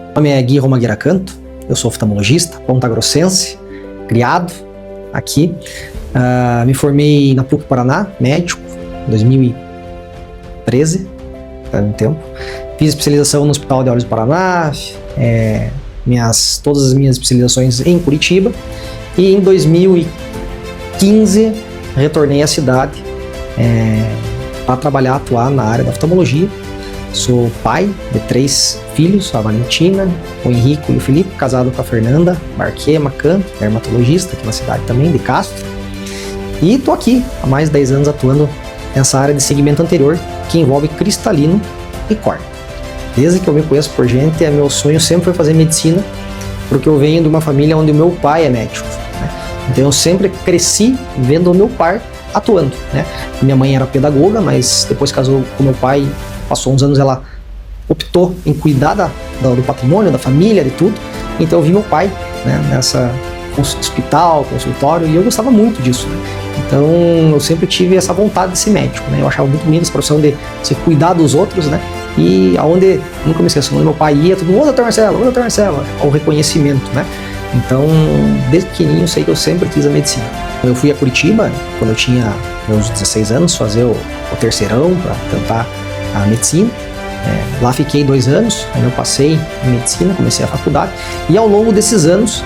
Meu nome é Gui Romagueira Canto, eu sou oftalmologista, pontagrossense, criado aqui. Me formei na PUC Paraná, médico, em 2013, faz um tempo. Fiz especialização no Hospital de Olhos do Paraná, todas as minhas especializações em Curitiba. E em 2015 retornei à cidade para trabalhar, atuar na área da oftalmologia. Sou pai de 3 filhos, a Valentina, o Henrico e o Felipe, casado com a Fernanda Barquema Canto, dermatologista aqui na cidade também, de Castro. E estou aqui há mais de 10 anos atuando nessa área de segmento anterior, que envolve cristalino e córnea. Desde que eu me conheço por gente, meu sonho sempre foi fazer medicina, porque eu venho de uma família onde o meu pai é médico, né? Então eu sempre cresci vendo o meu pai atuando, né? Minha mãe era pedagoga, mas depois casou com meu pai, passou uns anos, ela optou em cuidar do patrimônio, da família, de tudo. Então eu vi meu pai, né, nessa hospital, consultório, e eu gostava muito disso, né? Então eu sempre tive essa vontade de ser médico, né? Eu achava muito bonito essa profissão de se cuidar dos outros, né? E aonde, nunca me esqueço, onde meu pai ia, todo mundo, ô doutor Marcelo, o reconhecimento, né? Então, desde pequenininho, eu sei que eu sempre quis a medicina. Eu fui a Curitiba, quando eu tinha meus 16 anos, fazer o terceirão para tentar a medicina. Lá fiquei 2 anos, aí eu passei em medicina, comecei a faculdade, e ao longo desses anos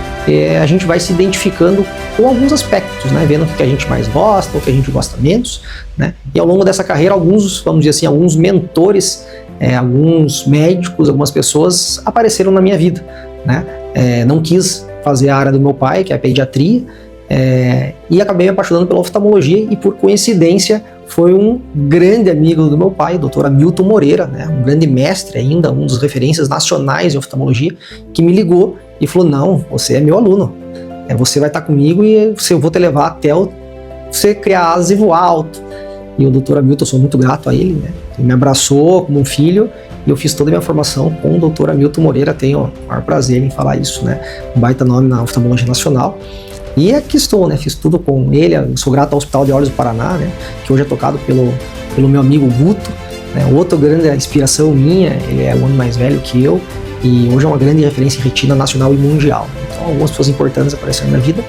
a gente vai se identificando com alguns aspectos, né? Vendo o que a gente mais gosta, o que a gente gosta menos, né? E ao longo dessa carreira, vamos dizer assim, alguns mentores, alguns médicos, algumas pessoas apareceram na minha vida, né? Não quis fazer a área do meu pai, que é a pediatria, e acabei me apaixonando pela oftalmologia, e por coincidência foi um grande amigo do meu pai, o Dr. Hamilton Moreira, né, um grande mestre ainda, um dos referências nacionais em oftalmologia, que me ligou e falou: não, você é meu aluno, você vai estar comigo e eu vou te levar até você criar asas e voar alto. E o Dr. Hamilton, eu sou muito grato a ele, né? Ele me abraçou como um filho, e eu fiz toda a minha formação com o Dr. Hamilton Moreira. Tenho o maior prazer em falar isso, né? Um baita nome na oftalmologia nacional. E aqui estou, né? Fiz tudo com ele. Eu sou grato ao Hospital de Olhos do Paraná, né? Que hoje é tocado pelo meu amigo Guto, né? Outra grande inspiração minha. Ele é um ano mais velho que eu, e hoje é uma grande referência em retina nacional e mundial. Então, algumas pessoas importantes apareceram na minha vida,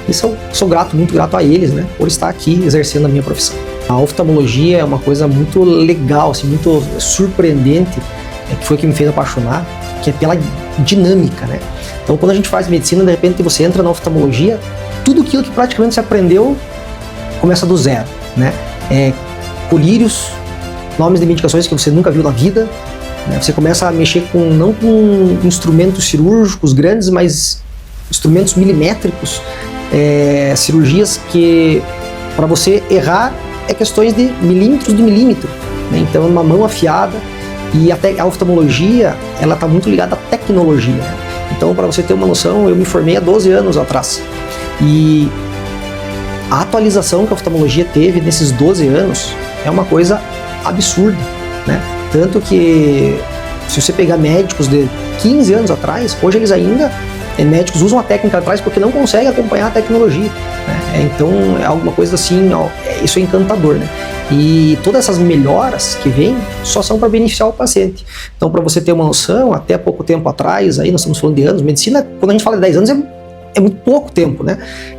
e sou grato, muito grato a eles, né? Por estar aqui exercendo a minha profissão. A oftalmologia é uma coisa muito legal, assim, muito surpreendente, que foi o que me fez apaixonar, que é pela dinâmica, né? Então, quando a gente faz medicina, de repente você entra na oftalmologia, tudo aquilo que praticamente você aprendeu começa do zero, né? Colírios, nomes de medicações que você nunca viu na vida, né? Você começa a mexer não com instrumentos cirúrgicos grandes, mas instrumentos milimétricos, cirurgias que, para você errar, questões de milímetros do milímetro, né? Então, uma mão afiada, e até a oftalmologia, ela está muito ligada à tecnologia, né? Então, para você ter uma noção, eu me formei há 12 anos atrás, e a atualização que a oftalmologia teve nesses 12 anos é uma coisa absurda, né? Tanto que, se você pegar médicos de 15 anos atrás, hoje eles ainda, médicos usam a técnica atrás porque não conseguem acompanhar a tecnologia, né? Então, é alguma coisa assim, isso é encantador, né? E todas essas melhoras que vêm só são para beneficiar o paciente. Então, para você ter uma noção, até pouco tempo atrás, aí nós estamos falando de anos, medicina, quando a gente fala de 10 anos, é muito pouco tempo, né?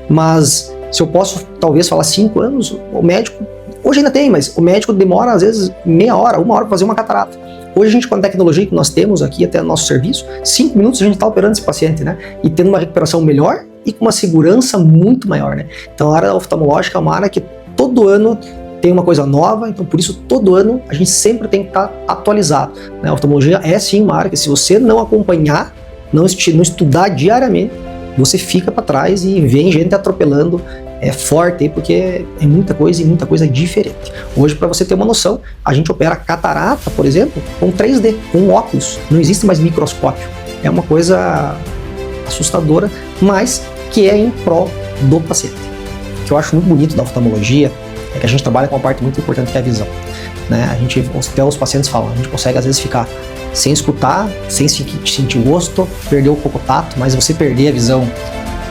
Mas, se eu posso talvez falar 5 anos, o médico, hoje ainda tem, mas o médico demora às vezes meia hora, 1 hora para fazer uma catarata. Hoje a gente, com a tecnologia que nós temos aqui, até no nosso serviço, 5 minutos a gente está operando esse paciente, né? E tendo uma recuperação melhor e com uma segurança muito maior, né? Então, a área oftalmológica é uma área que todo ano tem uma coisa nova, então por isso todo ano a gente sempre tem que estar atualizado, né? A oftalmologia é sim uma área que, se você não acompanhar, não estudar diariamente, você fica para trás e vem gente atropelando forte aí, porque é muita coisa e muita coisa diferente. Hoje, para você ter uma noção, a gente opera catarata, por exemplo, com 3D, com óculos, não existe mais microscópio. É uma coisa assustadora, mas que é em prol do paciente. O que eu acho muito bonito da oftalmologia é que a gente trabalha com uma parte muito importante, que é a visão, né? Até os pacientes falam, a gente consegue às vezes ficar sem escutar, sem sentir gosto, perder um pouco o tato, mas você perder a visão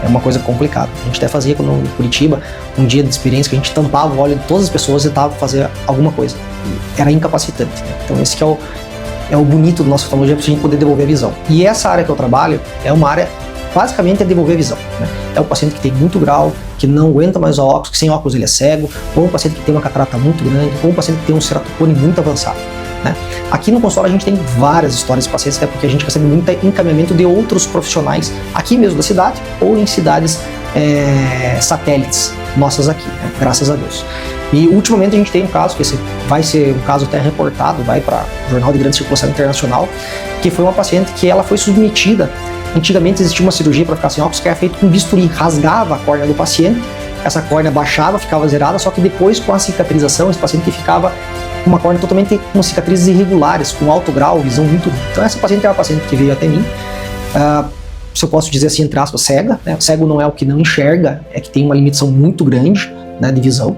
é uma coisa complicada. A gente até fazia quando em Curitiba, um dia de experiência, que a gente tampava o olho de todas as pessoas e tentava fazer alguma coisa. Era incapacitante, né? Então esse que é é o bonito do nosso oftalmologia, para a gente poder devolver a visão. E essa área que eu trabalho é uma área, basicamente, é devolver a visão, né? É o paciente que tem muito grau, que não aguenta mais o óculos, que sem óculos ele é cego, ou um paciente que tem uma catarata muito grande, ou um paciente que tem um ceratocone muito avançado, né? Aqui no consultório a gente tem várias histórias de pacientes, até porque a gente recebe muito encaminhamento de outros profissionais aqui mesmo da cidade ou em cidades satélites nossas aqui, né? Graças a Deus. E ultimamente a gente tem um caso, que esse vai ser um caso até reportado, vai para o Jornal de Grande Circulação Internacional, que foi uma paciente que ela foi submetida. Antigamente existia uma cirurgia para ficar sem óculos que era feita com bisturi, rasgava a córnea do paciente, essa córnea baixava, ficava zerada, só que depois com a cicatrização, esse paciente ficava com uma córnea totalmente com cicatrizes irregulares, com alto grau, visão muito ruim. Então essa paciente é uma paciente que veio até mim, se eu posso dizer assim, entre aspas, cega, né? Cego não é o que não enxerga, é que tem uma limitação muito grande, né, de visão,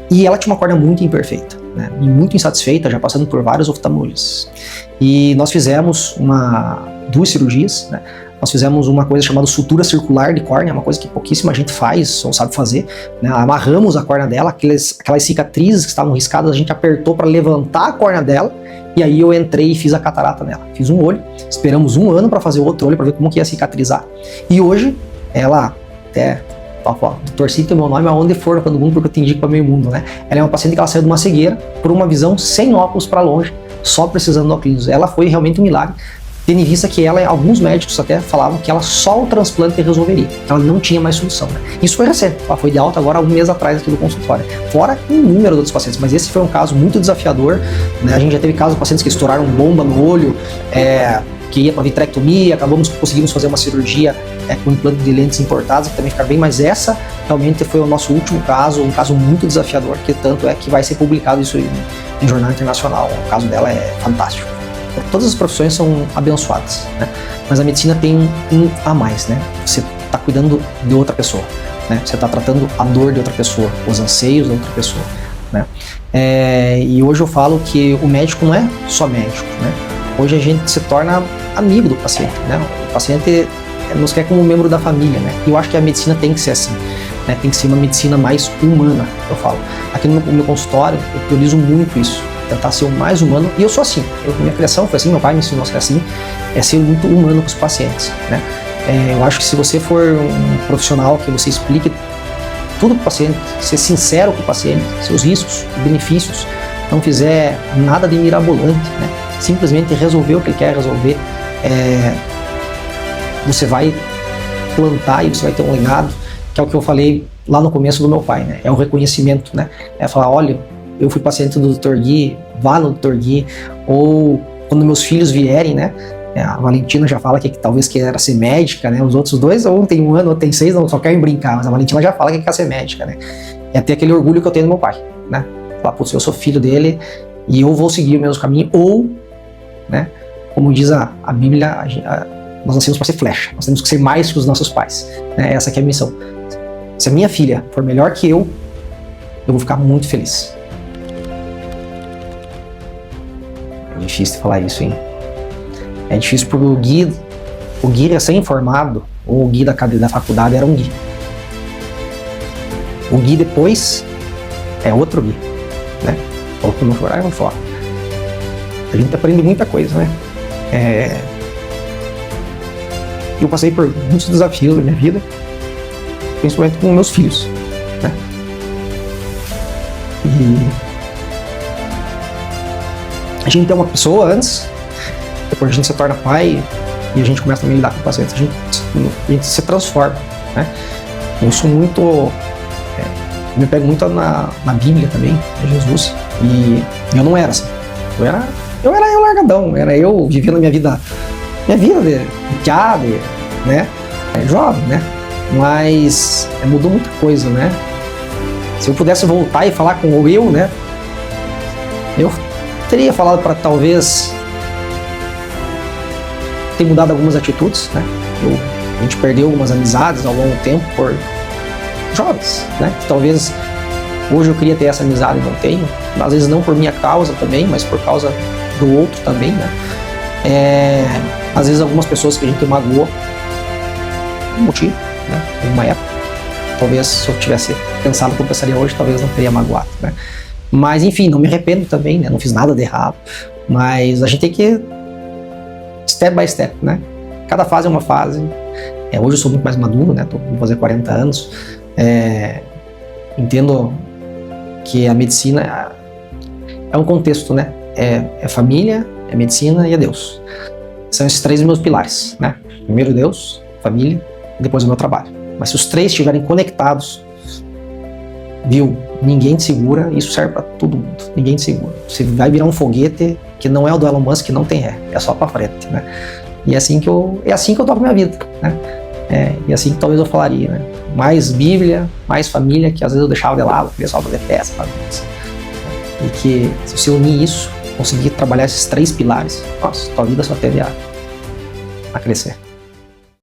e ela tinha uma córnea muito imperfeita, né, e muito insatisfeita, já passando por vários oftalmologistas. E nós fizemos duas cirurgias, né? Nós fizemos uma coisa chamada sutura circular de córnea, uma coisa que pouquíssima gente faz ou sabe fazer, né? Amarramos a córnea dela, aquelas cicatrizes que estavam riscadas, a gente apertou para levantar a córnea dela, e aí eu entrei e fiz a catarata nela. Fiz um olho, esperamos 1 ano para fazer o outro olho, para ver como que ia cicatrizar. E hoje, ela até... torci o meu nome aonde for no mundo, porque eu te indico para meio mundo, né? Ela é uma paciente que ela saiu de uma cegueira por uma visão sem óculos para longe, só precisando de óculos. Ela foi realmente um milagre, tendo em vista que alguns médicos até falavam que ela só o transplante resolveria, que ela não tinha mais solução, né? Isso foi recente, ela foi de alta agora 1 mês atrás aqui do consultório, fora um número de outros pacientes, mas esse foi um caso muito desafiador, né? A gente já teve casos de pacientes que estouraram bomba no olho, que ia para vitrectomia, conseguimos fazer uma cirurgia com implante de lentes importadas, que também fica bem, mas essa realmente foi o nosso último caso, um caso muito desafiador, que tanto é que vai ser publicado isso em jornal internacional. O caso dela é fantástico. Todas as profissões são abençoadas, né? Mas a medicina tem um a mais, né? Você está cuidando de outra pessoa, né? Você está tratando a dor de outra pessoa, os anseios de outra pessoa, né? E hoje eu falo que o médico não é só médico, né? Hoje a gente se torna amigo do paciente, né? O paciente nos quer como membro da família, né? E eu acho que a medicina tem que ser assim, né? Tem que ser uma medicina mais humana, eu falo. Aqui no meu consultório, eu priorizo muito isso, tentar ser o mais humano, e eu sou assim. Minha criação foi assim, meu pai me ensinou a ser assim, é ser muito humano com os pacientes, né? Eu acho que se você for um profissional que você explique tudo para o paciente, ser sincero com o paciente, seus riscos, benefícios, não fizer nada de mirabolante, né? Simplesmente resolver o que ele quer resolver, você vai plantar e você vai ter um legado, que é o que eu falei lá no começo do meu pai, né? É o reconhecimento, né? É falar, olha, eu fui paciente do Dr. Gui, vá no Dr. Gui, ou quando meus filhos vierem, né? A Valentina já fala que talvez queira ser médica, né? Os outros dois, ou tem 1 ano, ou tem 6, não, só querem brincar, mas a Valentina já fala que quer ser médica, né? É ter aquele orgulho que eu tenho do meu pai, né? Falar, putz, eu sou filho dele e eu vou seguir o mesmo caminho, ou, né? Como diz a Bíblia, nós nascemos para ser flecha, nós temos que ser mais que os nossos pais, né? Essa aqui é a missão. Se a minha filha for melhor que eu vou ficar muito feliz. É difícil falar isso, hein? É difícil porque o Gui recém-formado, ou o Gui da faculdade era um Gui. O Gui depois é outro Gui, né? Ou que não chorar, eu vou falar. A gente aprende muita coisa, né? Eu passei por muitos desafios na minha vida, principalmente com meus filhos, né? E a gente é uma pessoa antes, depois a gente se torna pai e a gente começa também a lidar com o paciente, a gente se transforma, né? Eu sou muito, me pego muito na Bíblia também, né, Jesus, e eu não era assim, eu era eu largadão, era eu vivendo a minha vida de piada, né? Jovem, né? Mas mudou muita coisa, né? Se eu pudesse voltar e falar com o eu, né? Eu teria falado para talvez ter mudado algumas atitudes, né? A gente perdeu algumas amizades ao longo do tempo por jovens, né? Que talvez hoje eu queria ter essa amizade e não tenho, às vezes não por minha causa também, mas por causa do outro também, né? Às vezes algumas pessoas que a gente magoou por um motivo, né? Em uma época, talvez se eu tivesse pensado como eu pensaria hoje, talvez não teria magoado, né? Mas, enfim, não me arrependo também, né? Não fiz nada de errado. Mas a gente tem que step by step, né? Cada fase é uma fase. Hoje eu sou muito mais maduro, né? Vou fazer 40 anos. Entendo que a medicina é um contexto, né? É família, é medicina e é Deus. São esses 3 meus pilares, né? Primeiro Deus, família, e depois o meu trabalho. Mas se os 3 estiverem conectados, viu? Ninguém te segura, isso serve para todo mundo. Ninguém te segura. Você vai virar um foguete que não é o do Elon Musk, que não tem ré, é só para frente, né? E é assim que eu toco minha vida, né? E assim que talvez eu falaria, né? Mais Bíblia, mais família, que às vezes eu deixava de lado, o pessoal detesta, bagunça. E que se você unir isso, conseguir trabalhar esses 3 pilares, nossa, tua vida só tende a crescer.